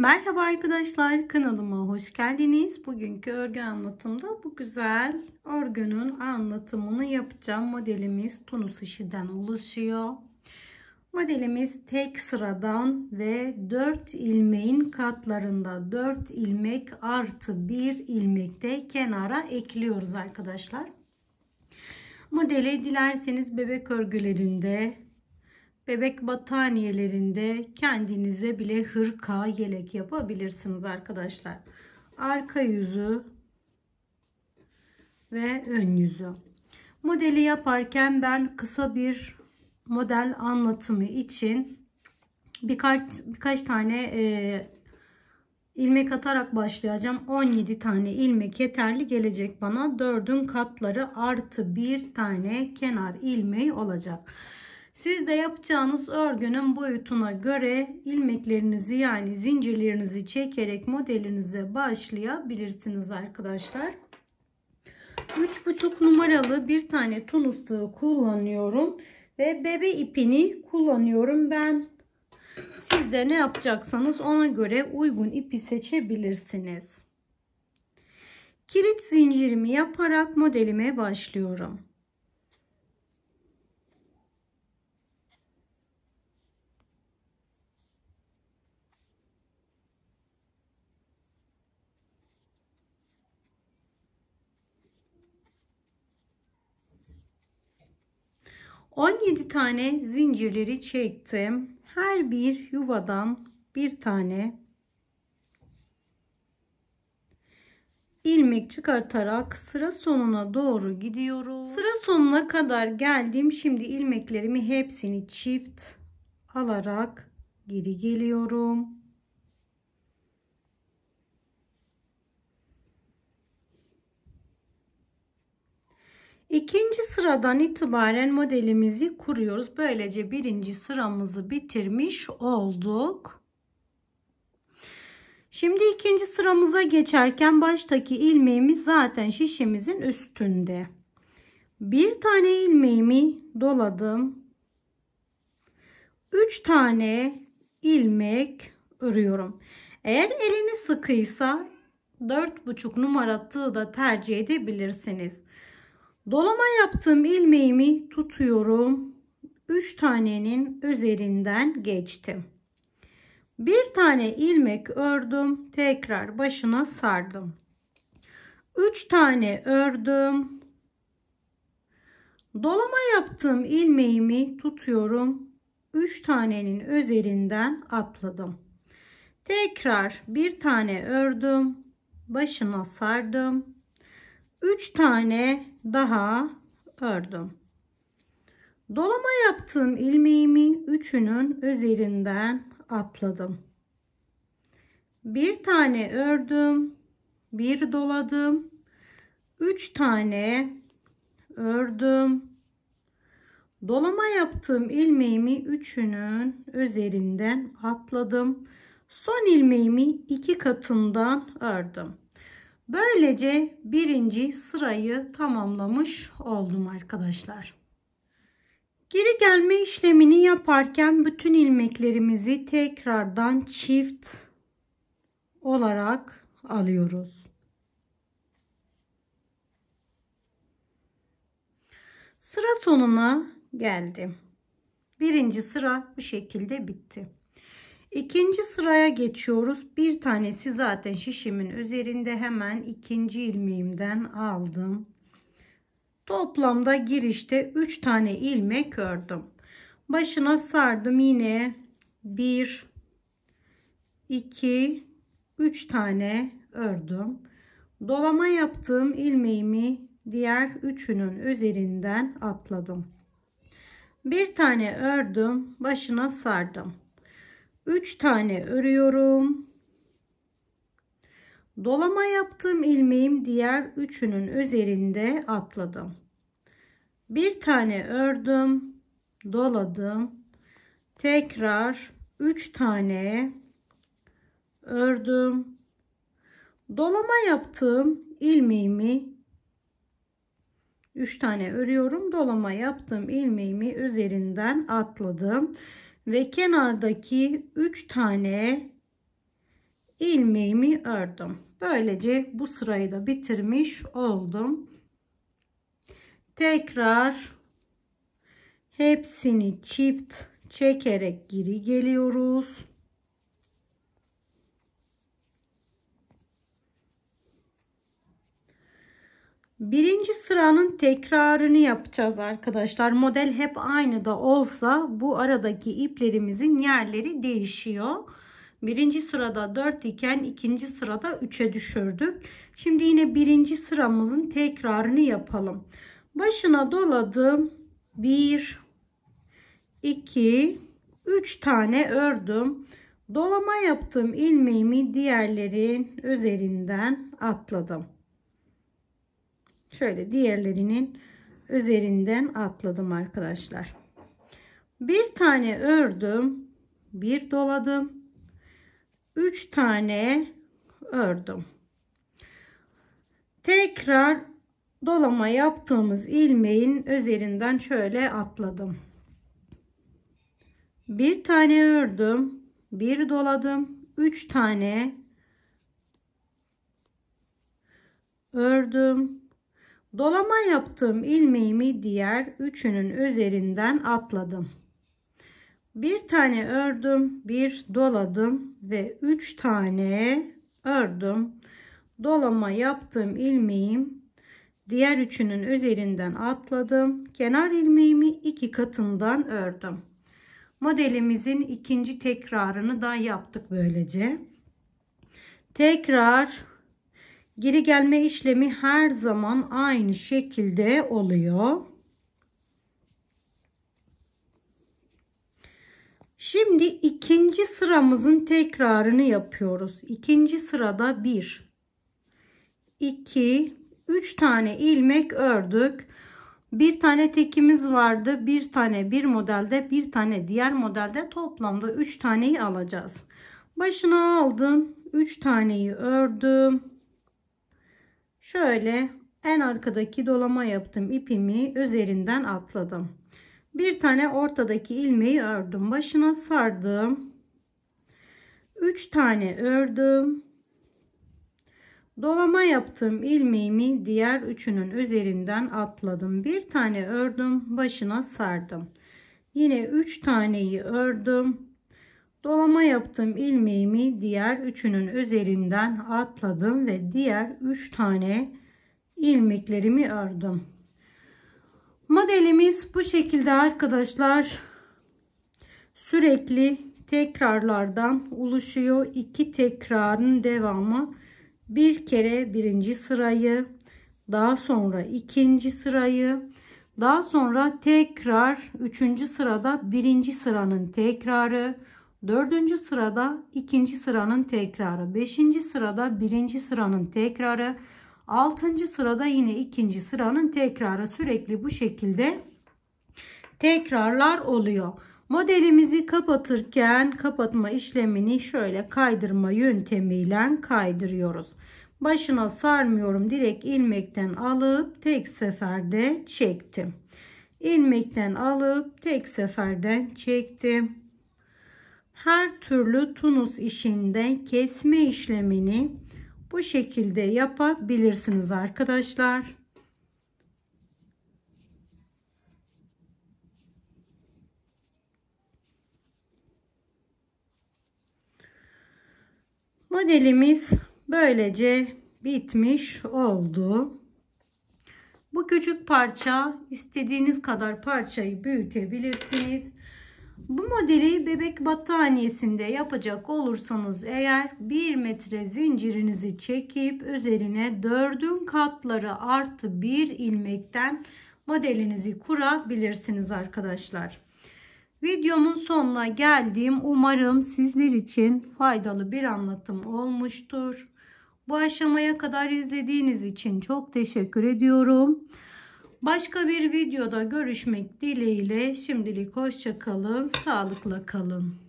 Merhaba arkadaşlar, kanalıma hoş geldiniz. Bugünkü örgü anlatımda bu güzel örgünün anlatımını yapacağım. Modelimiz tunus işiden oluşuyor. Modelimiz tek sıradan ve 4 ilmeğin katlarında 4 ilmek artı 1 ilmek de kenara ekliyoruz arkadaşlar. Modeli dilerseniz bebek örgülerinde, bebek battaniyelerinde kendinize bile hırka, yelek yapabilirsiniz arkadaşlar. Arka yüzü ve ön yüzü. Modeli yaparken ben kısa bir model anlatımı için birkaç tane ilmek atarak başlayacağım. 17 tane ilmek yeterli gelecek bana. 4'ün katları artı bir tane kenar ilmeği olacak. Siz de yapacağınız örgünün boyutuna göre ilmeklerinizi yani zincirlerinizi çekerek modelinize başlayabilirsiniz arkadaşlar. 3,5 numaralı bir tane tunus tığı kullanıyorum ve bebe ipini kullanıyorum ben. Siz de ne yapacaksanız ona göre uygun ipi seçebilirsiniz. Kilit zincirimi yaparak modelime başlıyorum. ...17 tane zincirleri çektim. Her bir yuvadan bir tane ilmek çıkartarak sıra sonuna doğru gidiyorum. Sıra sonuna kadar geldim. Şimdi ilmeklerimi hepsini çift alarak geri geliyorum. İkinci sıradan itibaren modelimizi kuruyoruz. Böylece birinci sıramızı bitirmiş olduk. Şimdi ikinci sıramıza geçerken baştaki ilmeğimiz zaten şişimizin üstünde. Bir tane ilmeğimi doladım. 3 tane ilmek örüyorum. Eğer eliniz sıkıysa 4,5 numara tığ da tercih edebilirsiniz. Dolama yaptığım ilmeğimi tutuyorum. 3 tanenin üzerinden geçtim. Bir tane ilmek ördüm. Tekrar başına sardım. 3 tane ördüm. Dolama yaptığım ilmeğimi tutuyorum. 3 tanenin üzerinden atladım. Tekrar bir tane ördüm. Başına sardım. 3 tane daha ördüm. Dolama yaptığım ilmeğimi üçünün üzerinden atladım. Bir tane ördüm, bir doladım, 3 tane ördüm. Dolama yaptığım ilmeğimi üçünün üzerinden atladım. Son ilmeğimi 2 katından ördüm. Böylece birinci sırayı tamamlamış oldum arkadaşlar. Geri gelme işlemini yaparken bütün ilmeklerimizi tekrardan çift olarak alıyoruz. Sıra sonuna geldim. Birinci sıra bu şekilde bitti. İkinci sıraya geçiyoruz. Bir tanesi zaten şişimin üzerinde, hemen ikinci ilmeğimden aldım. Toplamda girişte 3 tane ilmek ördüm. Başına sardım, yine 1 2 3 tane ördüm. Dolama yaptığım ilmeğimi diğer üçünün üzerinden atladım. Bir tane ördüm, başına sardım. 3 tane örüyorum. Dolama yaptığım ilmeğim diğer üçünün üzerinde atladım. Bir tane ördüm, doladım. Tekrar 3 tane ördüm. Dolama yaptığım ilmeğimi 3 tane örüyorum. Dolama yaptığım ilmeğimi üzerinden atladım ve kenardaki 3 tane ilmeğimi ördüm. Böylece bu sırayı da bitirmiş oldum. Tekrar hepsini çift çekerek geri geliyoruz. Birinci sıranın tekrarını yapacağız arkadaşlar. Model hep aynı da olsa bu aradaki iplerimizin yerleri değişiyor. Birinci sırada 4 iken ikinci sırada 3'e düşürdük. Şimdi yine birinci sıramızın tekrarını yapalım. Başına doladım. 1, 2, 3 tane ördüm. Dolama yaptığım ilmeğimi diğerlerin üzerinden atladım. Şöyle diğerlerinin üzerinden atladım arkadaşlar. Bir tane ördüm. Bir doladım. 3 tane ördüm. Tekrar dolama yaptığımız ilmeğin üzerinden şöyle atladım. Bir tane ördüm. Bir doladım. 3 tane ördüm. Dolama yaptığım ilmeğimi diğer üçünün üzerinden atladım. Bir tane ördüm, bir doladım ve 3 tane ördüm. Dolama yaptığım ilmeğim diğer üçünün üzerinden atladım. Kenar ilmeğimi 2 katından ördüm. Modelimizin ikinci tekrarını da yaptık böylece. Tekrar geri gelme işlemi her zaman aynı şekilde oluyor. Şimdi ikinci sıramızın tekrarını yapıyoruz. İkinci sırada 1, 2, 3 tane ilmek ördük. Bir tane tekimiz vardı. Bir tane bir modelde, bir tane diğer modelde, toplamda 3 taneyi alacağız. Başına aldım. 3 taneyi ördüm. Şöyle en arkadaki dolama yaptım, ipimi üzerinden atladım. Bir tane ortadaki ilmeği ördüm. Başına sardım. 3 tane ördüm. Dolama yaptığım ilmeğimi diğer üçünün üzerinden atladım. Bir tane ördüm. Başına sardım. Yine 3 taneyi ördüm. Dolama yaptığım ilmeğimi diğer üçünün üzerinden atladım ve diğer 3 tane ilmeklerimi ördüm. Modelimiz bu şekilde arkadaşlar. Sürekli tekrarlardan oluşuyor. 2 tekrarın devamı. Bir kere birinci sırayı, daha sonra ikinci sırayı, daha sonra tekrar 3. sırada birinci sıranın tekrarı, 4. sırada ikinci sıranın tekrarı, 5. sırada birinci sıranın tekrarı, 6. sırada yine ikinci sıranın tekrarı. Sürekli bu şekilde tekrarlar oluyor. Modelimizi kapatırken kapatma işlemini şöyle kaydırma yöntemiyle kaydırıyoruz. Başına sarmıyorum. Direkt ilmekten alıp tek seferde çektim. İlmekten alıp tek seferden çektim. Her türlü tunus işinde kesme işlemini bu şekilde yapabilirsiniz arkadaşlar. Modelimiz böylece bitmiş oldu. Bu küçük parça, istediğiniz kadar parçayı büyütebilirsiniz. Bu modeli bebek battaniyesinde yapacak olursanız eğer 1 metre zincirinizi çekip üzerine 4'ün katları artı 1 ilmekten modelinizi kurabilirsiniz arkadaşlar. Videomun sonuna geldim. Umarım sizler için faydalı bir anlatım olmuştur. Bu aşamaya kadar izlediğiniz için çok teşekkür ediyorum. Başka bir videoda görüşmek dileğiyle. Şimdilik hoşça kalın, sağlıkla kalın.